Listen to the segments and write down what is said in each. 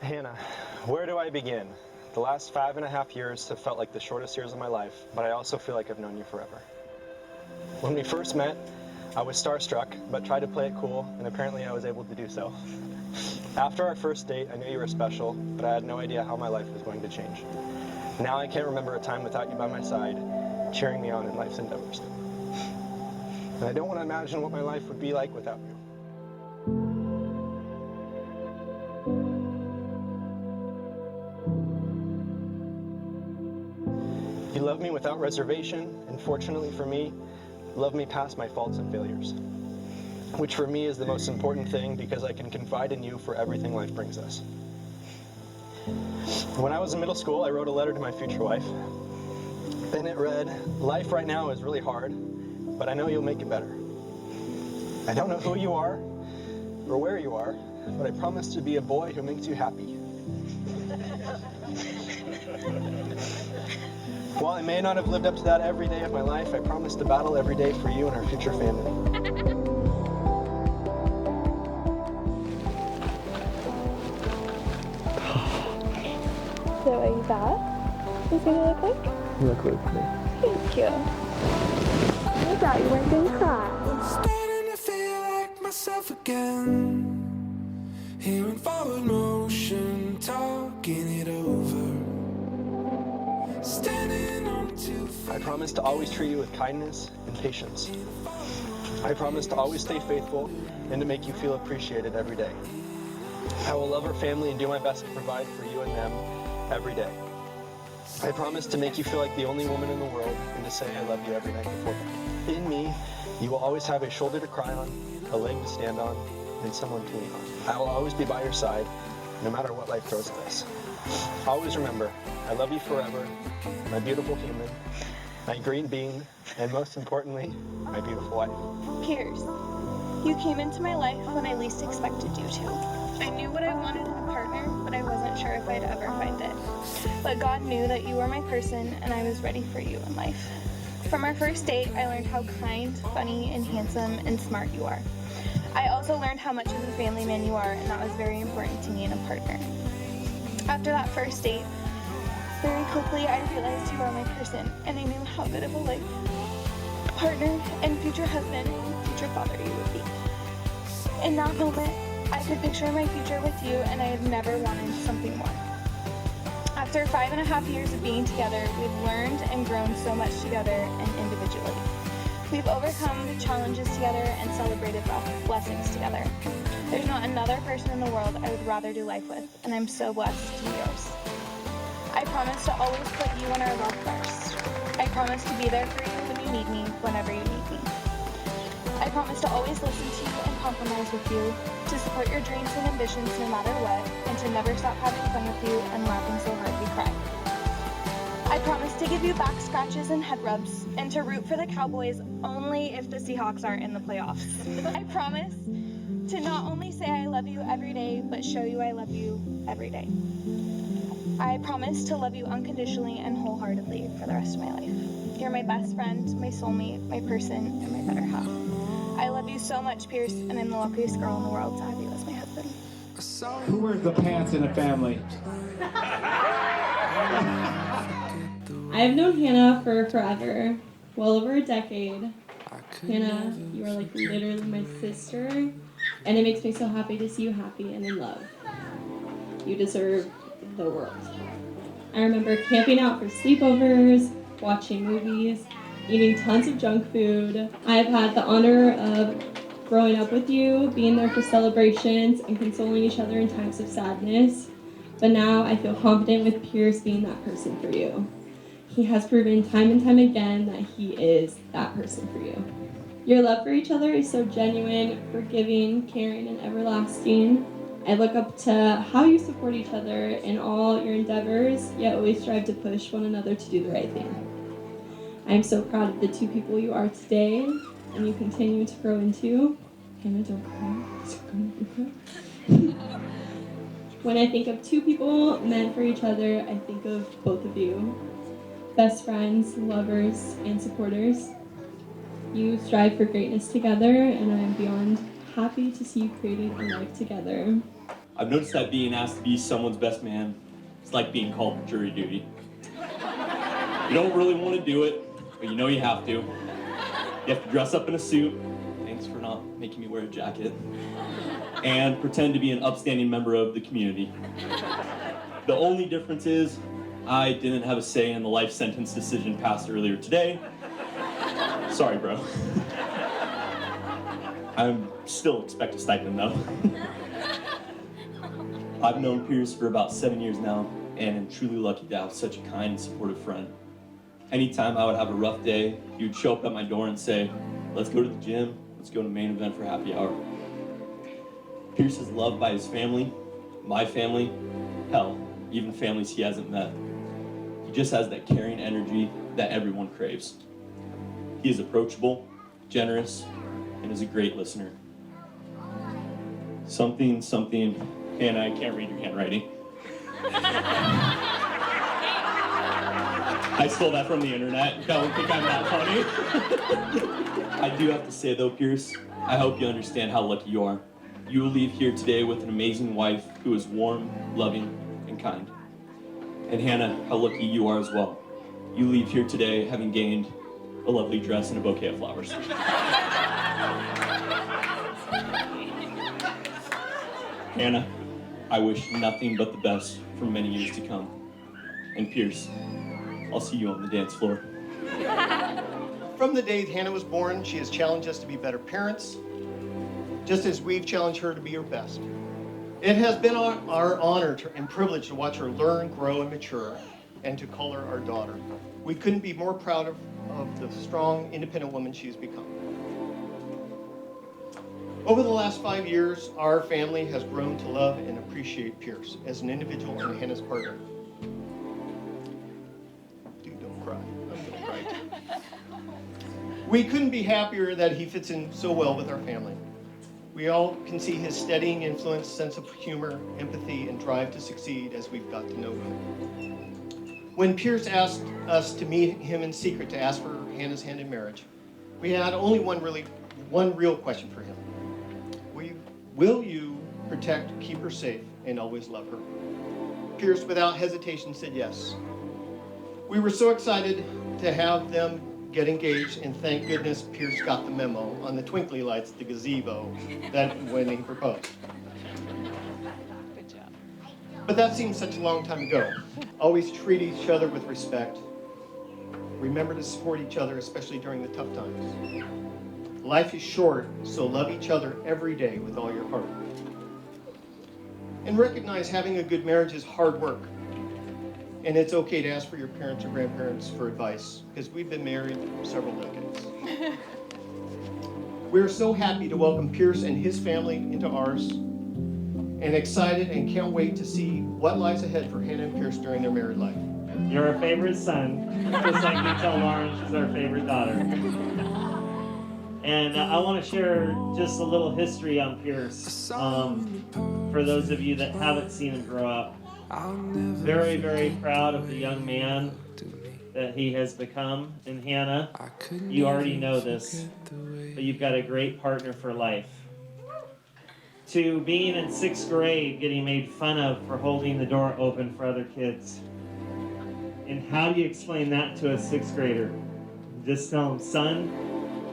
Hannah, where do I begin? The last 5.5 years have felt like the shortest years of my life, but I also feel like I've known you forever. When we first met, I was starstruck, but tried to play it cool, and apparently I was able to do so. After our first date, I knew you were special, but I had no idea how my life was going to change. Now I can't remember a time without you by my side, cheering me on in life's endeavors. And I don't want to imagine what my life would be like without you. You love me without reservation, and fortunately for me, love me past my faults and failures, which for me is the most important thing because I can confide in you for everything life brings us. When I was in middle school, I wrote a letter to my future wife, and it read, "Life right now is really hard, but I know you'll make it better. I don't know who you are or where you are, but I promise to be a boy who makes you happy." While I may not have lived up to that every day of my life, I promise to battle every day for you and our future family. So are you bad? What's gonna look like? You look good to me. Thank you. I thought you weren't gonna cry. Starting to feel like myself again. Hearing forward motion, talking it over. Standing on 2 feet. I promise to always treat you with kindness and patience. I promise to always stay faithful and to make you feel appreciated every day. I will love our family and do my best to provide for you and them every day. I promise to make you feel like the only woman in the world and to say I love you every night before bed. In me, you will always have a shoulder to cry on, a leg to stand on, and someone to lean on. I will always be by your side, no matter what life throws at us. Always remember, I love you forever, my beautiful human, my green bean, and most importantly, my beautiful wife. Pierce, you came into my life when I least expected you to. I knew what I wanted in a partner, but I wasn't sure if I'd ever find it. But God knew that you were my person, and I was ready for you in life. From our first date, I learned how kind, funny, and handsome and smart you are. I also learned how much of a family man you are, and that was very important to me in a partner. After that first date, very quickly I realized you are my person, and I knew how good of a life partner and future husband and future father you would be. In that moment, I could picture my future with you, and I had never wanted something more. After 5.5 years of being together, we've learned and grown so much together and individually. We've overcome challenges together and celebrated blessings together. There's not another person in the world I would rather do life with, and I'm so blessed to be yours. I promise to always put you and our love first. I promise to be there for you when you need me, whenever you need me. I promise to always listen to you and compromise with you, to support your dreams and ambitions no matter what, and to never stop having fun with you and laughing so hard we cry. I promise to give you back scratches and head rubs, and to root for the Cowboys only if the Seahawks aren't in the playoffs. I promise to not only say I love you every day, but show you I love you every day. I promise to love you unconditionally and wholeheartedly for the rest of my life. You're my best friend, my soulmate, my person, and my better half. I love you so much, Pierce, and I'm the luckiest girl in the world to have you as my husband. Who wears the pants in a family? I've known Hannah for forever, well over a decade. Hannah, you are like literally my sister, and it makes me so happy to see you happy and in love. You deserve the world. I remember camping out for sleepovers, watching movies, eating tons of junk food. I've had the honor of growing up with you, being there for celebrations, and consoling each other in times of sadness. But now I feel confident with Pierce being that person for you. He has proven time and time again that he is that person for you. Your love for each other is so genuine, forgiving, caring, and everlasting. I look up to how you support each other in all your endeavors, yet always strive to push one another to do the right thing. I am so proud of the two people you are today, and you continue to grow into. Hannah, don't cry. When I think of two people meant for each other, I think of both of you. Best friends, lovers, and supporters. You strive for greatness together, and I am beyond happy to see you creating a life together. I've noticed that being asked to be someone's best man is like being called for jury duty. You don't really want to do it, but you know you have to. You have to dress up in a suit, thanks for not making me wear a jacket, and pretend to be an upstanding member of the community. The only difference is I didn't have a say in the life sentence decision passed earlier today. Sorry, bro. I still expect a stipend, though. I've known Pierce for about 7 years now, and am truly lucky to have such a kind and supportive friend. Anytime I would have a rough day, he would show up at my door and say, let's go to the gym, let's go to main event for happy hour. Pierce is loved by his family, my family, hell, even families he hasn't met. He just has that caring energy that everyone craves. He is approachable, generous, and is a great listener. Something, Hannah, I can't read your handwriting. I stole that from the internet. Don't think I'm that funny. I do have to say though, Pierce, I hope you understand how lucky you are. You will leave here today with an amazing wife who is warm, loving, and kind. And Hannah, how lucky you are as well. You leave here today having gained a lovely dress and a bouquet of flowers. Hannah, I wish nothing but the best for many years to come. And Pierce, I'll see you on the dance floor. From the day Hannah was born, she has challenged us to be better parents, just as we've challenged her to be her best. It has been our honor and privilege to watch her learn, grow, and mature, and to call her our daughter. We couldn't be more proud of the strong, independent woman she has become. Over the last 5 years, our family has grown to love and appreciate Pierce as an individual and Hannah's partner. Dude, don't cry. I'm gonna cry too. We couldn't be happier that he fits in so well with our family. We all can see his steadying influence, sense of humor, empathy, and drive to succeed as we've got to know him. When Pierce asked us to meet him in secret to ask for Hannah's hand in marriage, we had only one real question for him. Will you protect, keep her safe, and always love her? Pierce, without hesitation, said yes. We were so excited to have them get engaged, and thank goodness Pierce got the memo on the twinkly lights at the gazebo that when he proposed. Good job. But that seemed such a long time ago. Always treat each other with respect. Remember to support each other, especially during the tough times. Life is short, so love each other every day with all your heart. And recognize having a good marriage is hard work. And it's okay to ask for your parents or grandparents for advice, because we've been married for several decades. We're so happy to welcome Pierce and his family into ours, and excited and can't wait to see what lies ahead for Hannah and Pierce during their married life. You're our favorite son, just like you tell Lauren she's our favorite daughter. And I want to share just a little history on Pierce. For those of you that haven't seen him grow up, very, very proud of the young man that he has become. And Hannah, you already know this, but you've got a great partner for life. To being in 6th grade, getting made fun of for holding the door open for other kids. And how do you explain that to a 6th grader? Just tell them, son,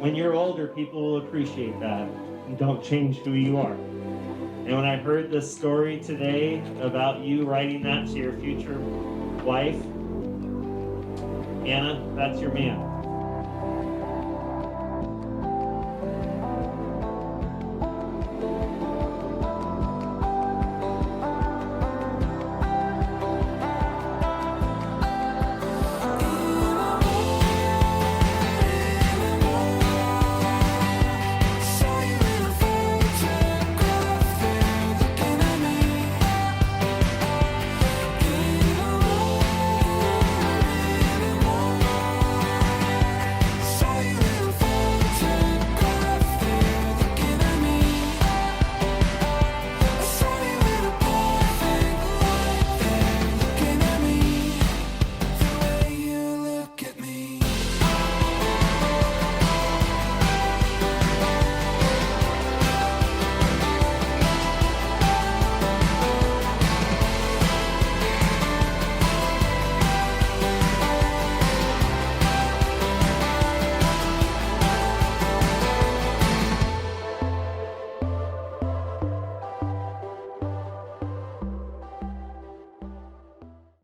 when you're older, people will appreciate that. And don't change who you are. And when I heard this story today about you writing that to your future wife, Anna, that's your man.